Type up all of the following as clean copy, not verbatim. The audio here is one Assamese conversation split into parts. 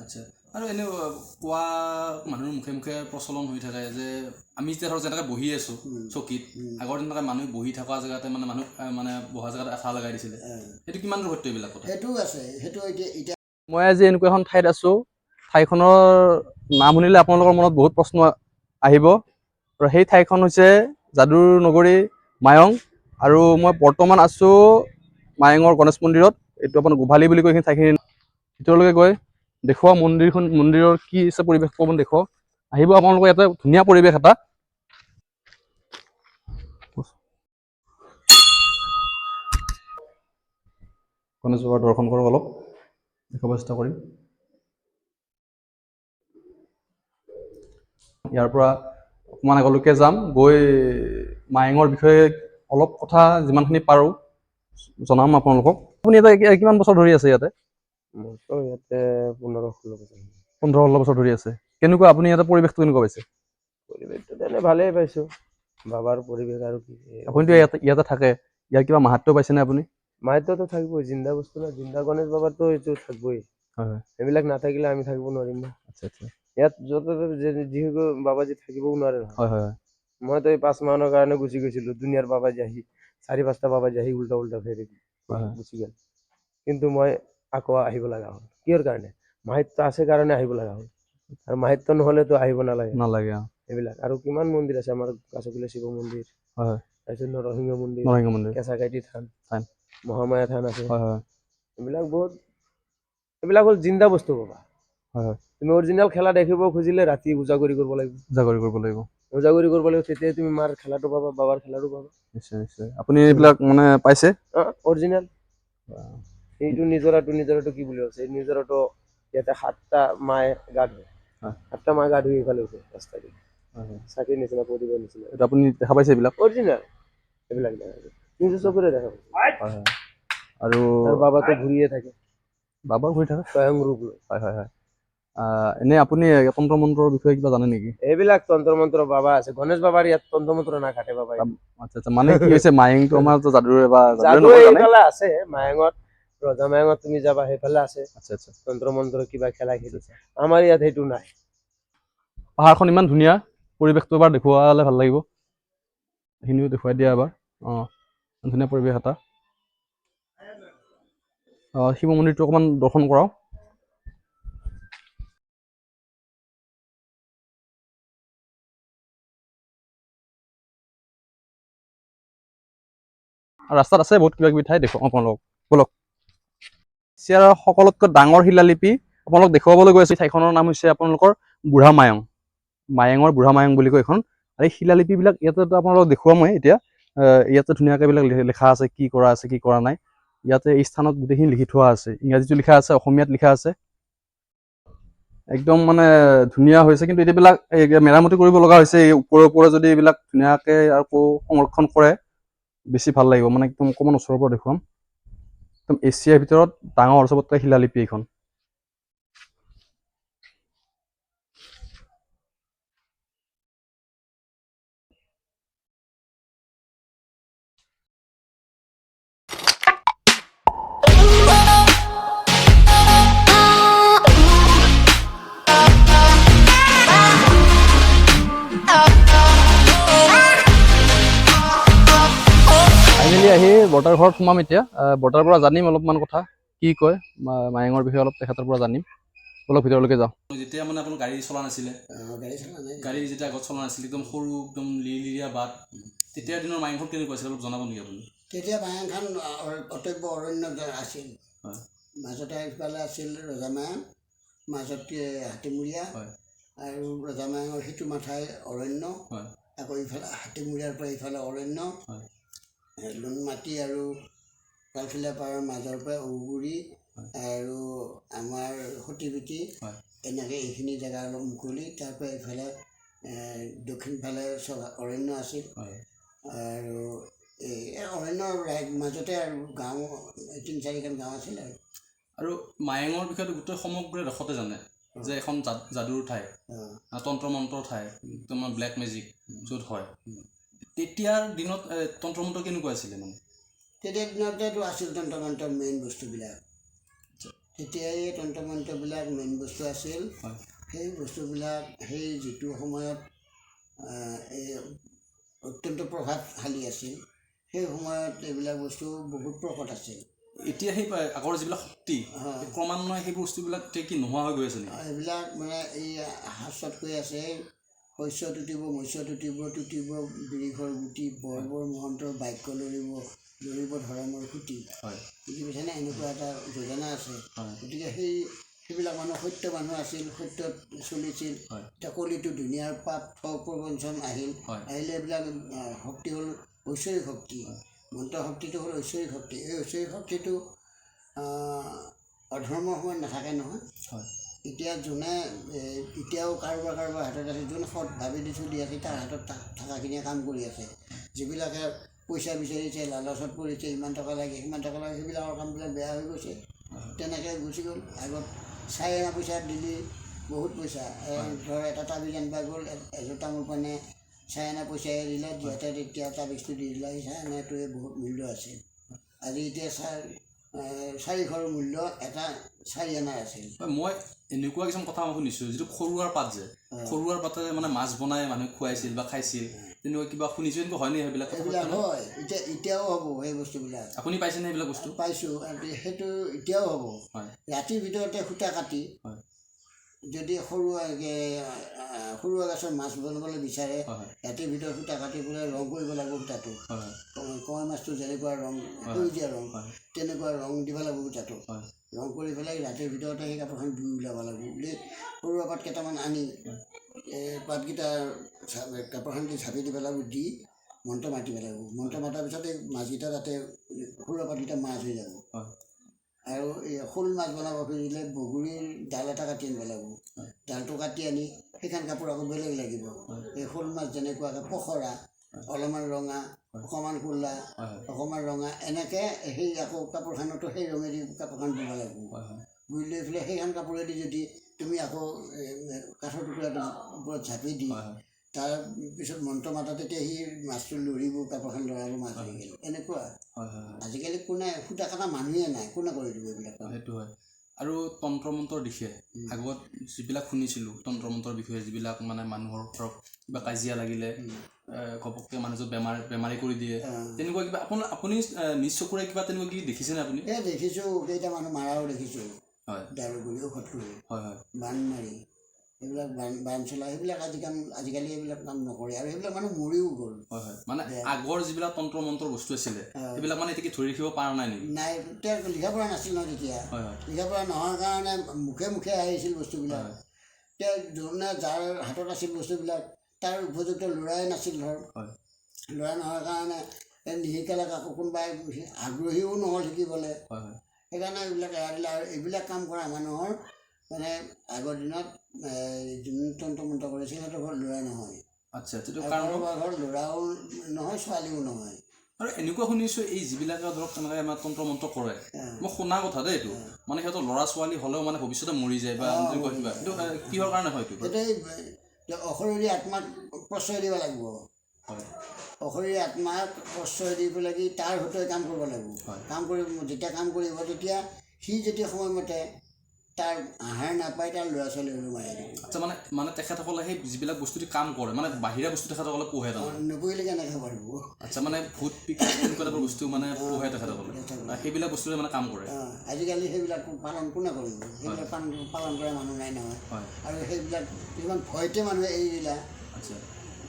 আচ্ছা আৰু এনে কোৱা মানুহৰ মুখে মুখে প্ৰচলন হৈ থাকে যে আমি যেতিয়া ধৰক যেনেকৈ বহি আছোঁ চকীত আগৰ দিনতে মানুহ বহি থকা জেগাতে মানে মানুহ মানে বহা জেগাত আঠা লগাই দিছিলে সেইটো কিমান দূৰ সত্য এইবিলাক কথা সেইটো আছে সেইটো এতিয়া মই আজি এনেকুৱা এখন ঠাইত আছোঁ ঠাইখনৰ নাম শুনিলে আপোনালোকৰ মনত বহুত প্ৰশ্ন আহিব আৰু সেই ঠাইখন হৈছে যাদুৰ নগৰী মায়ং আৰু মই বৰ্তমান আছোঁ মায়ঙৰ গণেশ মন্দিৰত এইটো আপোনাৰ গোভালি বুলি কৈ এইখিনি ঠাইখিনি ভিতৰলৈকে গৈ দেখুৱা মন্দিৰৰ কি আছে পৰিৱেশ অকণমান দেখুৱাওঁ আহিব আপোনালোকৰ ইয়াতে ধুনীয়া পৰিৱেশ এটা গণেশ বাবাৰ দৰ্শন কৰোঁ অলপ দেখাব চেষ্টা কৰিম ইয়াৰ পৰা অকণমান আগলৈকে যাম গৈ মায়ঙৰ বিষয়ে অলপ কথা যিমানখিনি পাৰোঁ জনাম আপোনালোকক আপুনি ইয়াতে কিমান বছৰ ধৰি আছে ইয়াতে ইয়াতে 15-16 বছৰ ধৰি আছে কেনেকুৱা আপুনি ইয়াতে পৰিৱেশটো কেনেকুৱা পাইছে পৰিৱেশটো তেনে ভালেই পাইছোঁ বাবাৰ পৰিৱেশ আৰু কি আপুনিতো ইয়াতে থাকে ইয়াৰ কিবা মাহাত্ম্য পাইছেনে আপুনি মাহাত্ম্যটো থাকিবই জিন্দা বস্তু না জিন্দা গণেশ বাবাৰতো এইটো থাকিবই হয় এইবিলাক নাথাকিলে আমি থাকিব নোৱাৰিম না আচ্ছা আচ্ছা ইয়াত য'তে যিহেতু বাবাজী থাকিবও নোৱাৰে হয় হয় মইতো এই 5 মাহৰ কাৰণে গুচি গৈছিলোঁ দুনিয়াৰ বাবাজী আহি 4-5টা বাবাজী আহি উল্টা ফেৰি গুচি গ'ল কিন্তু মই আকৌ আহিব লগা হ'ল কিহৰ কাৰণে মাহাত্ম্য আছে কাৰণে আহিব লগা হ'ল আৰু মাহাত্ম্য নহ'লেতো আহিব নালাগে এইবিলাক আৰু কিমান মন্দিৰ আছে আমাৰ কাছকিলা শিৱ মন্দিৰ হয় তাৰপিছত নৰসিংহ মন্দিৰ কেঁচাকাইটি থান মহামায়া থান আছে এইবিলাক হ'ল জিন্দা বস্তু বাবা তুমি অৰিজিনেল খেলা দেখিব খুজিলে ৰাতি উজাগৰি কৰিব লাগিব তেতিয়া তুমি মাৰ খেলাটো পাবা বাবাৰ খেলাটো পাবা নিশ্চয় আপুনি এইবিলাক মানে পাইছে অৰিজিনেল এইটো নিজৰাটো কি বুলি আছে এই নিজৰাটো ইয়াতে 7টা মায়ে গা ধুৱে 7টা মায়ে গা ধুই এইফালে উঠে ৰাস্তা দি চাকিৰ নিচিনা পৰিবৰ নিচিনা আপুনি দেখা পাইছে এইবিলাক অৰিজিনেল এইবিলাক নিজৰ চকুৰে দেখা পাইছে আৰু বাবাটো ঘূৰিয়ে থাকে স্বয়ং ৰূপ লৈ হয় এনে আপুনি তন্ত্ৰ মন্ত্ৰৰ বিষয়ে কিবা জানে নেকি এইবিলাক তন্ত্ৰ মন্ত্ৰ বাবা আছে গণেশ বাবাৰ ইয়াত তন্ত্ৰ মন্ত্ৰ নাখাটে বাবা আচ্ছা মানে কি হৈছে মায়ংটো আমাৰ যাদুৰ যাদু এইফালে আছে মায়ঙত ৰজা মায়ঙত তুমি যাবা সেইফালে আছে আচ্ছা তন্ত্ৰ মন্ত্ৰ কিবা খেলা খেলিছে আমাৰ ইয়াত সেইটো নাই পাহাৰখন ইমান ধুনীয়া পৰিৱেশটো এবাৰ দেখুৱালে ভাল লাগিব এইখিনিও দেখুৱাই দিয়া এবাৰ ধুনীয়া পৰিৱেশ এটা শিৱ মন্দিৰটো অকণমান দৰ্শন কৰাওঁ ৰাস্তাত আছে বহুত কিবা কিবি ঠাই দেখুৱাওঁ আপোনালোকক বলক এছিয়াৰ সকলোতকৈ ডাঙৰ শিলালিপি আপোনালোক দেখুৱাবলৈ গৈ আছে ঠাইখনৰ নাম হৈছে আপোনালোকৰ বুঢ়া মায়ং মায়ঙৰ বুঢ়া মায়ং বুলি কয় এইখন আৰু এই শিলালিপিবিলাক ইয়াতে আপোনালোকক দেখুৱাম মই এতিয়া ইয়াতে ধুনীয়াকৈ এইবিলাক লিখা আছে কি কৰা আছে কি কৰা নাই ইয়াতে এই স্থানত গোটেইখিনি লিখি থোৱা আছে ইংৰাজীতো লিখা আছে অসমীয়াত লিখা আছে একদম মানে ধুনীয়া হৈছে কিন্তু এইবিলাক মেৰামতি কৰিব লগা হৈছে এই ওপৰে যদি এইবিলাক ধুনীয়াকৈ আকৌ সংৰক্ষণ কৰে বেছি ভাল লাগিব মানে একদম অকণমান ওচৰৰ পৰা দেখুৱাম একদম এছিয়াৰ ভিতৰত ডাঙৰ চবতকৈ শিলালিপি এইখন আহি বৰ্তাৰ ঘৰত সোমাম এতিয়া বৰ্তাৰ পৰা জানিম অলপমান কথা কি কয় মায়ঙৰ বিষয়ে অলপ তেখেতৰ পৰা জানিম অলপ ভিতৰলৈকে যাওঁ যেতিয়া মানে আপোনাৰ গাড়ী চলা নাছিলে গাড়ী যেতিয়া আগত চলা নাছিলে একদম সৰু একদম লিৰিয়া বাট তেতিয়াৰ দিনৰ মায়ংখন কেনেকুৱা আছিল অলপ জনাব নেকি আপুনি তেতিয়া মায়ংখন অটব্য অৰণ্য আছিল মাজতে ইফালে আছিল ৰজামায়ং মাজত হাতীমূৰীয়া আৰু ৰজামায়ঙৰ সিটো মাথাই অৰণ্য আকৌ ইফালে হাতীমূৰীয়াৰ পৰা ইফালে অৰণ্য লুণমাটি আৰু কালখিলা পাৰৰ মাজৰ পৰা ওগুৰি আৰু আমাৰ সতিবিটি এনেকৈ এইখিনি জেগা অলপ মুকলি তাৰ পৰা এইফালে দক্ষিণ ফালে চব অৰণ্য আছিল আৰু এই অৰণ্যৰ মাজতে আৰু গাঁও 3-4খন গাঁও আছিল আৰু মায়ঙৰ বিষয়ে গোটেই সমগ্ৰ দেশতে জানে যে এখন যাদুৰ ঠাই তন্ত্ৰ মন্ত্ৰৰ ঠাই একদম ব্লেক মেজিক য'ত হয় তেতিয়াৰ দিনত তন্ত্ৰ মন্ত্ৰ কেনেকুৱা আছিলে মানে তেতিয়াৰ দিনতেতো আছিল তন্ত্ৰ মন্ত্ৰৰ মেইন বস্তুবিলাক তেতিয়াই তন্ত্ৰমন্ত্ৰবিলাক মেইন বস্তু আছিল হয় সেই বস্তুবিলাক সেই যিটো সময়ত এই অত্যন্ত প্ৰভাৱশালী আছিল সেই সময়ত এইবিলাক বস্তু বহুত প্ৰকট আছিল এতিয়া সেই আগৰ যিবিলাক শক্তি ক্ৰমান্বয়ে সেই বস্তুবিলাক এতিয়া কি নোহোৱা হৈ গৈ আছে নেকি এইবিলাক মানে এই শাস্ত্ৰত কৈ আছে শস্য টুটিব মৎস্য টুটিব টুটিব বৃষৰ গুটি বৰ বৰ মহন্তৰ বাক্য লৰিব লৰিব ধৰ্মৰ খুটি হয় বুজি পাইছেনে এনেকুৱা এটা যোজনা আছে গতিকে সেইবিলাক মানুহ সত্য মানুহ আছিল সত্যত চলিছিল এতিয়া কলিটো ধুনীয়াৰ পাপ প্ৰবঞ্চন আহিলে এইবিলাক শক্তি হ'ল ঐশ্বৰিক শক্তি মন্ত্ৰ শক্তিটো হ'ল ঐশ্বৰিক শক্তি এই ঐশ্বৰিক শক্তিটো অধৰ্মৰ সময়ত নাথাকে নহয় এতিয়া যোনে এতিয়াও কাৰোবাৰ হাতত আছে যোনে সৎ ভাবি দি চলি আছে তাৰ হাতত থকাখিনিয়ে কাম কৰি আছে যিবিলাকে পইচা বিচাৰিছে লালচত পৰিছে ইমান টকা লাগে সিমান টকা লাগে সেইবিলাকৰ কামবিলাক বেয়া হৈ গৈছে তেনেকৈ গুচি গ'ল আগত চাই অনা পইচা দিলি বহুত পইচা ধৰ এটা তাবিজ আনিব গ'ল এযোৰ তামোল পানে চাই অনা পইচাই দিলে যিহেতু তেতিয়া তাবিজটো দি দিলে সেই চাই অনাটোৱে বহুত মূল্য আছে আজি এতিয়া 400ৰ মূল্য এটা 4 অনাৰ আছিল মই এনেকুৱা কিছুমান কথা মই শুনিছোঁ যিটো খৰুৱাৰ পাত যে খৰুৱাৰ পাতেৰে মানে মাছ বনাই মানুহে খুৱাইছিল বা খাইছিল তেনেকুৱা কিবা শুনিছোঁ এনেকুৱা হয়নে সেইবিলাক হয় এতিয়াও হ'ব সেই বস্তুবিলাক আপুনি পাইছেনে সেইবিলাক বস্তু পাইছোঁ সেইটো এতিয়াও হ'ব ৰাতিৰ ভিতৰতে সূতা কাটি যদি সৰুৱা গছৰ মাছ বনাবলৈ বিচাৰে ৰাতিৰ ভিতৰত সূতা কাটি পেলাই ৰং কৰিব লাগিব সূতাটো কমাই মাছটো যেনেকুৱা ৰং সেউজীয়া ৰং তেনেকুৱা ৰং দিব লাগিব সূতাটো ৰং কৰি পেলাই ৰাতিৰ ভিতৰতে সেই কাপোৰখন ধুই ওলাব লাগিব বুলি সৰুৱা পাত কেইটামান আনি পাতকেইটা কাপোৰখন দি ঝাপি দিব লাগিব দি মন্ত্ৰ মাতিব লাগিব মন্ত্ৰ মতাৰ পিছত এই মাছকেইটা তাতে সৰুৱা পাতকেইটা মাছ হৈ যাব আৰু এই শ'ল মাছ বনাব খুজিলে বগৰীৰ ডাল এটা কাটি আনিব লাগিব ডালটো কাটি আনি সেইখন কাপোৰ আকৌ বেলেগ লাগিব এই শ'ল মাছ যেনেকুৱাকৈ পখৰা অলপমান ৰঙা অকণমান ক'লা অকণমান ৰঙা এনেকৈ সেই আকৌ কাপোৰখনতো সেই ৰঙেদি কাপোৰখন বনাব লাগিব বুজি লৈ পেলাই সেইখন কাপোৰেদি যদি তুমি আকৌ কাঠৰ টুকুৰাটো ওপৰত ঝাপি দি তাৰ পিছত মন্ত্ৰ মাতা তেতিয়া সি মাছটো লৰিব কাপোৰখন লৰাব মাছ হৈ গ'ল এনেকুৱা আজিকালি কোনে সূতা কটা মানুহে নাই কোনে কৰি দিব এইবিলাক সেইটো হয় আৰু তন্ত্ৰ মন্ত্ৰৰ দিশে আগত যিবিলাক শুনিছিলোঁ তন্ত্ৰ মন্ত্ৰৰ বিষয়ে যিবিলাক মানে মানুহৰ ধৰক কিবা কাজিয়া লাগিলে ঘপককৈ মানুহজন বেমাৰী কৰি দিয়ে তেনেকুৱা কিবা আপুনি নিজ চকুৰে কিবা তেনেকুৱা কি দেখিছেনে আপুনি দেখিছোঁ কেইটা মানুহ মাৰাও দেখিছোঁ হয় দাৰু কৰি ঔষধ কৰি হয় হয় বান মাৰি এইবিলাক বান চলা সেইবিলাক আজিকালি এইবিলাক কাম নকৰে আৰু সেইবিলাক মানুহ মৰিও গ'ল হয় হয় মানে আগৰ যিবিলাক তন্ত্ৰ মন্ত্ৰৰ বস্তু আছিলে সেইবিলাক মানে এতিয়া ধৰি ৰাখিব পৰা নাই নেকি নাই তেওঁ লিখা পঢ়া নাছিল নহয় তেতিয়া লিখা পঢ়া নোহোৱাৰ কাৰণে মুখে মুখে আহিছিল বস্তুবিলাক তেওঁ যোনে যাৰ হাতত আছিল বস্তুবিলাক তাৰ উপযুক্ত ল'ৰাই নাছিল ধৰ ল'ৰা নোহোৱাৰ কাৰণে নিশিকালে কাকো কোনোবাই আগ্ৰহীও নহ'ল শিকিবলৈ সেইকাৰণে এইবিলাক এৰা দিলে আৰু এইবিলাক কাম কৰা মানুহৰ মানে আগৰ দিনত যোন তন্ত্ৰ মন্ত্ৰ কৰিছিল সিহঁতৰ ঘৰত ল'ৰা নহয় আচ্ছা কাৰোবাৰ ঘৰত ল'ৰাও নহয় ছোৱালীও নহয় আৰু এনেকুৱা শুনিছোঁ এই যিবিলাকে ধৰক তেনেকৈ আমাৰ তন্ত্ৰ মন্ত্ৰ কৰে মই শুনা কথা দেই এইটো মানে সিহঁতৰ ল'ৰা ছোৱালী হ'লেও মানে ভৱিষ্যতে মৰি যায় বা কিবা এইটো কিহৰ কাৰণে হয়তো এইটো অশৰীৰী আত্মাক প্ৰশ্ৰয় দিব লাগিব অশৰীৰী আত্মাক প্ৰশ্ৰয় দিব লাগি তাৰ হতুৱাই কাম কৰিব লাগিব কাম কৰি যেতিয়া কাম কৰিব তেতিয়া সি যেতিয়া সময়মতে তাৰ আহাৰ নাপায় তাৰ ল'ৰা ছোৱালী হ'লেও মাৰি দিব আচ্ছা মানে তেখেতসকলে সেই যিবিলাক বস্তু দি কাম কৰে মানে বাহিৰা বস্তু তেখেতসকলে পোহে নপঢ়িলে কেনেকৈ পাৰিব আচ্ছা মানে ভূত পিকাত তেনেকুৱা টাইপৰ বস্তু মানে পোহে তেখেতসকলে সেইবিলাক বস্তুৰে মানে কাম কৰে আজিকালি সেইবিলাক পালন কোনে কৰিব সেইবিলাক পালন কৰা মানুহ নাই নহয় আৰু সেইবিলাক কিছুমান ভয়তে মানুহে এৰি দিলা আচ্ছা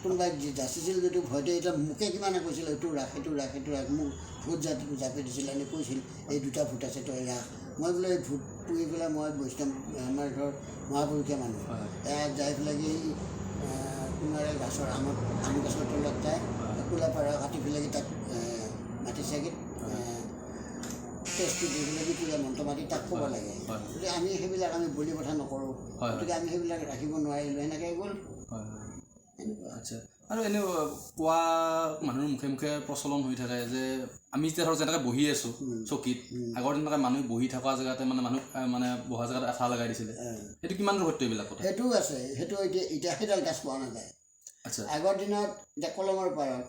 কোনোবাই যাচিছিল যদিও ভয়তে এতিয়া মোকে কিমানে কৈছিল এইটো ৰাখ সেইটো ৰাখ সেইটো ৰাখ মোক ভূত জাপি দিছিল এনে কৈছিল এই দুটা ভূত আছে তই ৰাখ মই বোলে এই ভূত পুহি পেলাই মই বৈষ্ণৱ আমাৰ ধৰ মহাপুৰুষীয়া মানুহ যাই পেলাই এই কোনোবাই গছৰ আম গছৰ তলত যায় কোলা পাৰ কাটি পেলাই তাক মাটি চাগিত তেজটো দি পেলাই পূজা মন্ত্ৰ মাতি তাক ক'ব লাগে গতিকে আমি সেইবিলাক আমি বলি কথা নকৰোঁ গতিকে আমি সেইবিলাক ৰাখিব নোৱাৰিলোঁ এনেকৈ গ'ল আচ্ছা আৰু এনেও কোৱা মানুহৰ মুখে মুখে প্ৰচলন হৈ থাকে যে আমি এতিয়া ধৰক যেনেকৈ বহি আছোঁ চকীত আগৰ দিনলৈকে মানুহ বহি থকা জেগাতে মানে মানুহ মানে বহা জেগাত আঠা লগাই দিছিলে সেইটো কিমান দূৰ সত্য এইবিলাক কথা সেইটোও আছে সেইটো এতিয়া সেইডাল গাছ পোৱা নাযায় আচ্ছা আগৰ দিনত এতিয়া কলমৰ পাৰত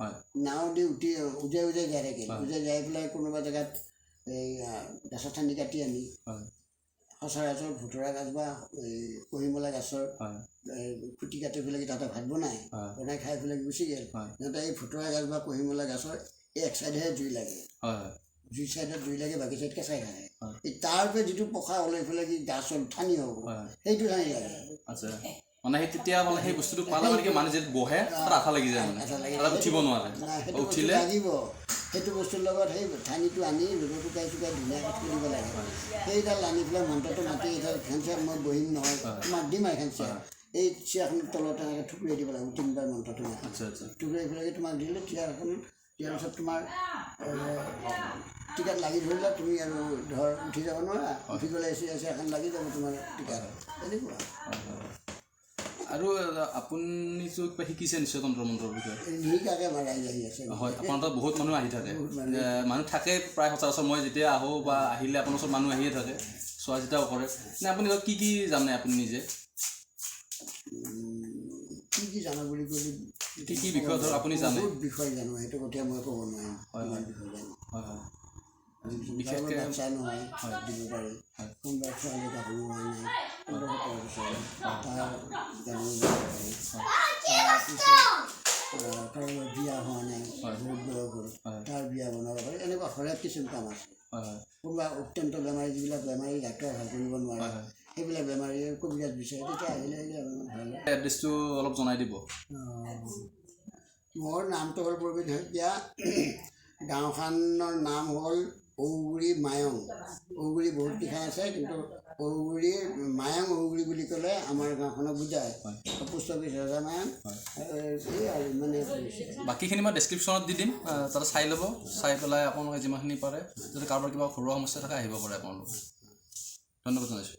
নাও দি উজাই যাই থাকিল উজাই যাই পেলাই কোনোবা জেগাত এই গছৰ ঠানি কাটি আনি সচৰাচৰ ভুতৰা গাছ বা কহিমলা গাছৰ খুটি কাটি পেলাই তাতে ভাত বনাই খাই পেলাই গুচি গ'ল সিহঁতে এই ভুতৰা গাছ বা কহিমলা গাছৰ এই এক চাইডেহে জুই লাগে জুই চাইডত জুই লাগে বাকী চাইড কেঁচাই থাকে এই তাৰ পৰা যিটো পকা ওলাই পেলাই কি গাছত ঠানি হ'ব সেইটো ঠানি লাগে আচ্ছা মানে সেই তেতিয়া মানে সেই বস্তুটো পালে মানে কি মানুহ যেতিয়া বহে তাৰ আঠা লাগি যায় মানে তাত উঠিব নোৱাৰে উঠিলে লাগিব সেইটো বস্তুৰ লগত সেই ঠানিটো আনি ৰ'দত শুকাই ধুনীয়াকৈ থৈ দিব লাগে সেইডাল আনি পেলাই মন্ত্ৰটো মাতি এইডাল ফেঞ্চাৰ মই বহিম নহয় তোমাক দিম আৰু ফেঞ্চাৰ এই চিয়াৰখনৰ তলত এনেকৈ ঠুকুৰাই দিব লাগিব 3বাৰ মন্ত্ৰটো ঠুকুৰাই পেলাই তোমাক দিলে চিয়াৰখন দিয়াৰ পিছত তোমাৰ টিকাত লাগি ধৰিলে তুমি আৰু ধৰ উঠি যাব নোৱাৰা উঠি গ'লে চিয়াৰখন লাগি যাব তোমাৰ টিকাত তেনেকুৱা আৰু আপুনিতো কিবা শিকিছে নিশ্চয় তন্ত্ৰ মন্ত্ৰৰ বিষয়ে নিশিকাকৈ মাৰাই আহি আছে হয় আপোনাৰ তাত বহুত মানুহ আহি থাকে মানুহ থাকে প্ৰায় সচৰাচৰ মই যেতিয়া আহোঁ বা আহিলে আপোনাৰ ওচৰত মানুহ আহিয়ে থাকে চোৱা চিতাও কৰে নে আপুনি কি জানে আপুনি নিজে কি জানো বুলি ক'লে কি বিষয় ধৰক আপুনি জানে বহুত বিষয় জানো সেইটো কথা মই ক'ব নোৱাৰিম ইমান বিষয় জানো বিশেষকৈ বাচ্চা নহয় দিব পাৰি কোনোবা ছোৱালী গাভৰু হোৱা নাই 15-17 বছৰ তাৰ জানিব পাৰি কাৰোবাৰ বিয়া হোৱা নাই বহুত বয়স হ'ল তাৰ বিয়া বনাব পাৰি এনেকুৱা হৰেক কিছু কাম আছে কোনোবা অত্যন্ত বেমাৰী যিবিলাক বেমাৰী ডাক্তৰে ভাল কৰিব নোৱাৰে সেইবিলাক বেমাৰীয়ে কবিৰাজ বিচাৰে তেতিয়া আহিলে ভাল এড্ৰেছটো অলপ জনাই দিব মোৰ নামটো হ'ল প্ৰবীণ শইকীয়া গাঁওখনৰ নাম হ'ল ওগুৰি মায়ং ওগুৰি বহুত কেইখন আছে কিন্তু ওগুৰি মায়ং ওগুৰি বুলি ক'লে আমাৰ গাঁওখনক বুজায় পোষ্ট অফিচ ৰজা মায়ং এই আৰু মানে বাকীখিনি মই ডেছক্ৰিপশ্যনত দি দিম তাতে চাই ল'ব চাই পেলাই আপোনালোকে যিমানখিনি পাৰে যদি কাৰোবাৰ কিবা ঘৰুৱা সমস্যা থাকে আহিব পাৰে আপোনালোকে ধন্যবাদ জনাইছোঁ